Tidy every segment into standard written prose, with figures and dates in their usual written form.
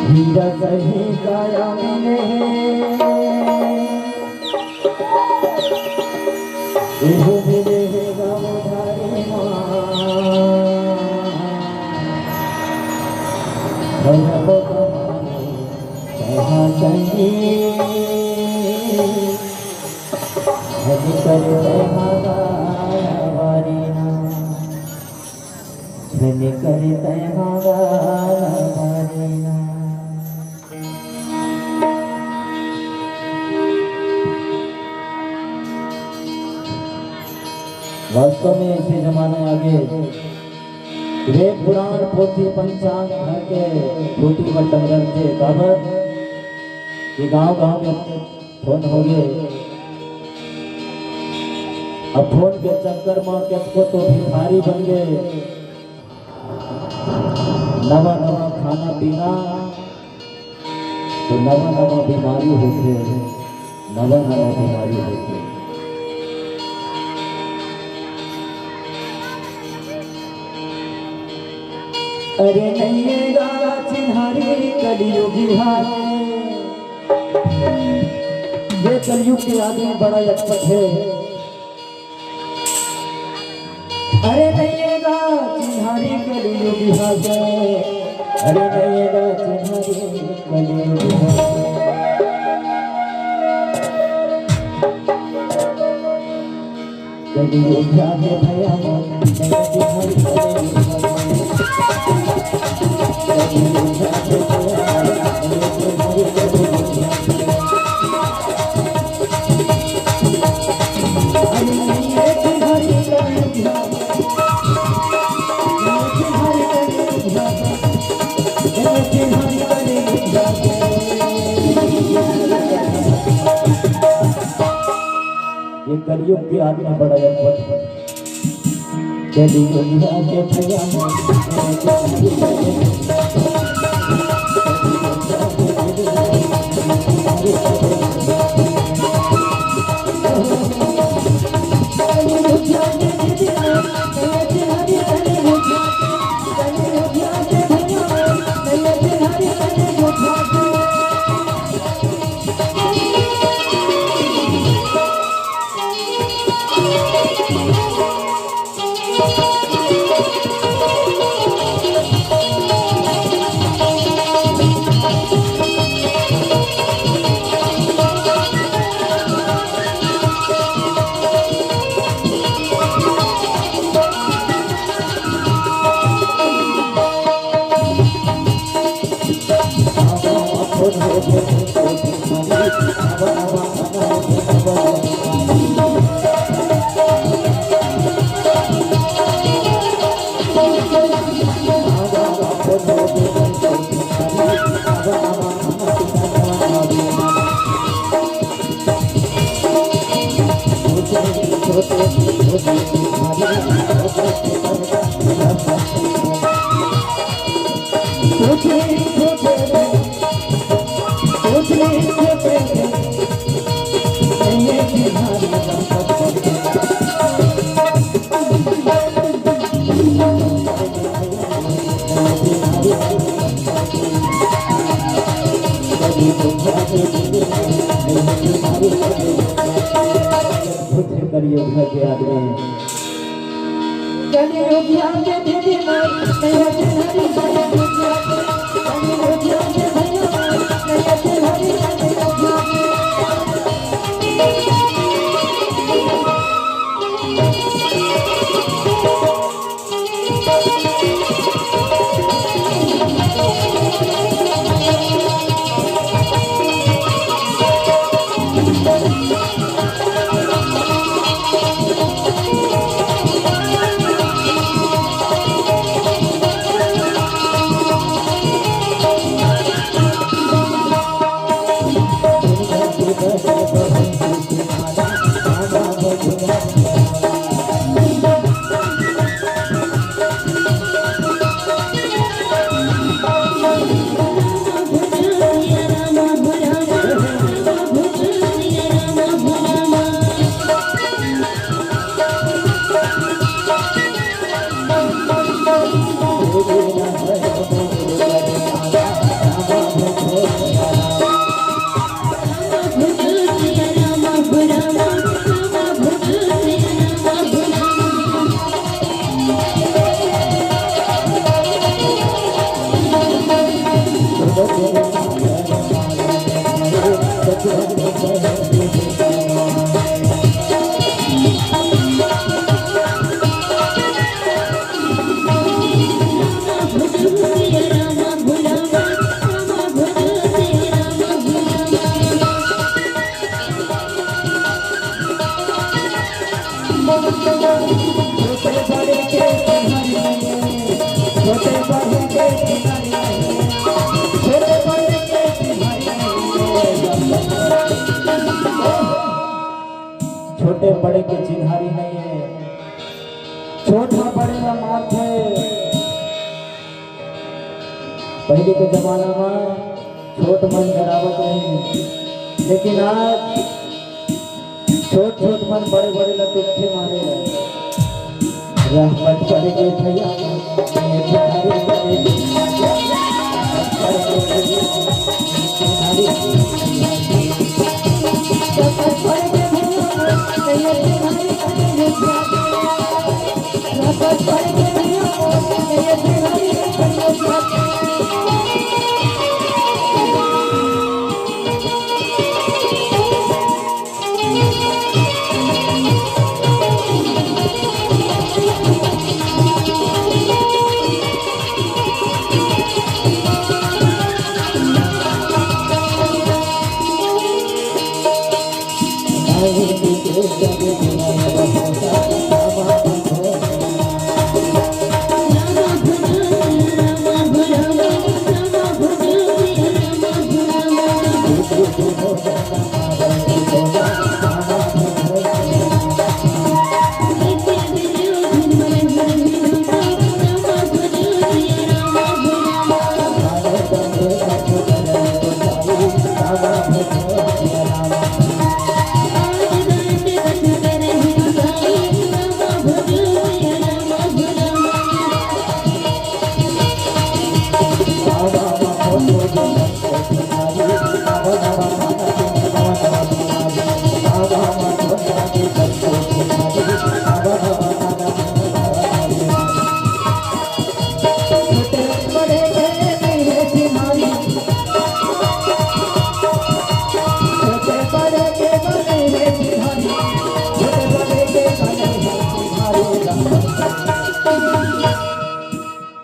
हीरा सही काया मिले एहो मिले है गाँव धारी भैरव कमाने कहाँ संगी हज करे हमारीना धन करे हमारीना। वास्तव में इसी जमाने आगे वेद पुराण पोथी पंचांग घर के छोटी बटन थे तब ये गांव में फोन हो गए। अब फोन के चक्कर में किसको तो भिखारी बन गए। नवा नवा खाना पीना तो नवा नवा बीमारी होते नवा नवा बीमारी होती। अरे नहीं चिन्हारी कलियुगी हाथ ये कलयुग के आदमी बड़ा एक्सपर्ट है। अरे नैयेगा चिन्हारी कलियुगी हाथ अरे नैयेगा चिन्हारी कलियुगी हाथ कलियुग जाके भैया चिन्हारी ये कलियुग के आदमी बड़ा कलियुग के भैया बड़े के चिन्हारी नहीं है, छोटा बड़े का माथे। पहले के जमाना में छोट मन करावत नहीं, लेकिन आज छोट छोट मन बड़े बड़े लटुट्ठे मारे रहमत करेंगे भैया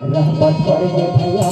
रहमत करेंगे भैया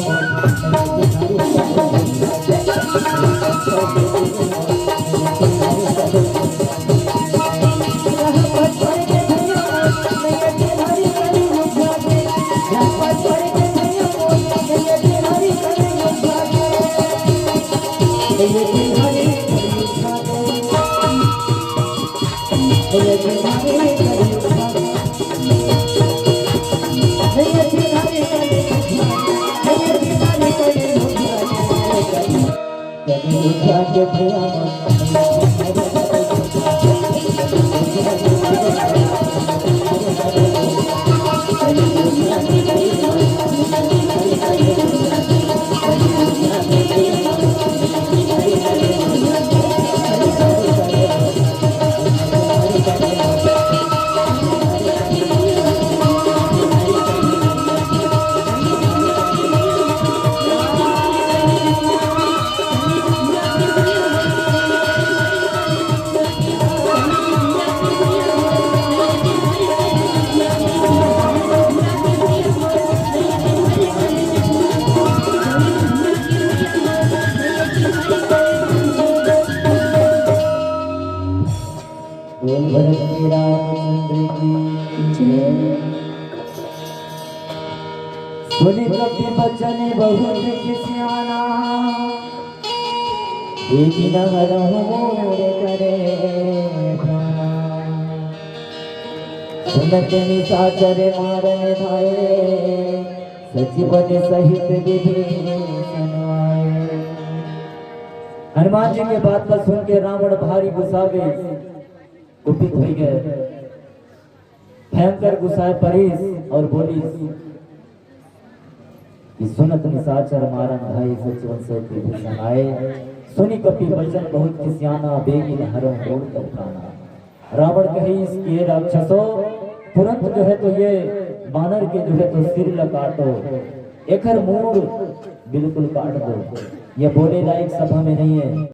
सुनी कपि बचन बहुत किसियाना देवी नगर मोरे करे सुनत निशाचर मारन धाये सचिवन सहित विभीषण आए। हनुमान जी के बात पर सुन के रावण भारी गुस्सा गए, कुपित हो गए, भयंकर गुस्साए परेश और बोली सुनत निशाचर मारन भाई सचिवन से विभीषण आए। सुनी कपि बचन बहुत किसियाना बेगिन हरो रोड कर प्राणा। रावण कहे इसके राक्षसों तुरंत जो है तो ये बानर के जो है तो सिर ल काटो, एकर मूड़ बिल्कुल काट दो। ये बोले लायक सभा में नहीं है।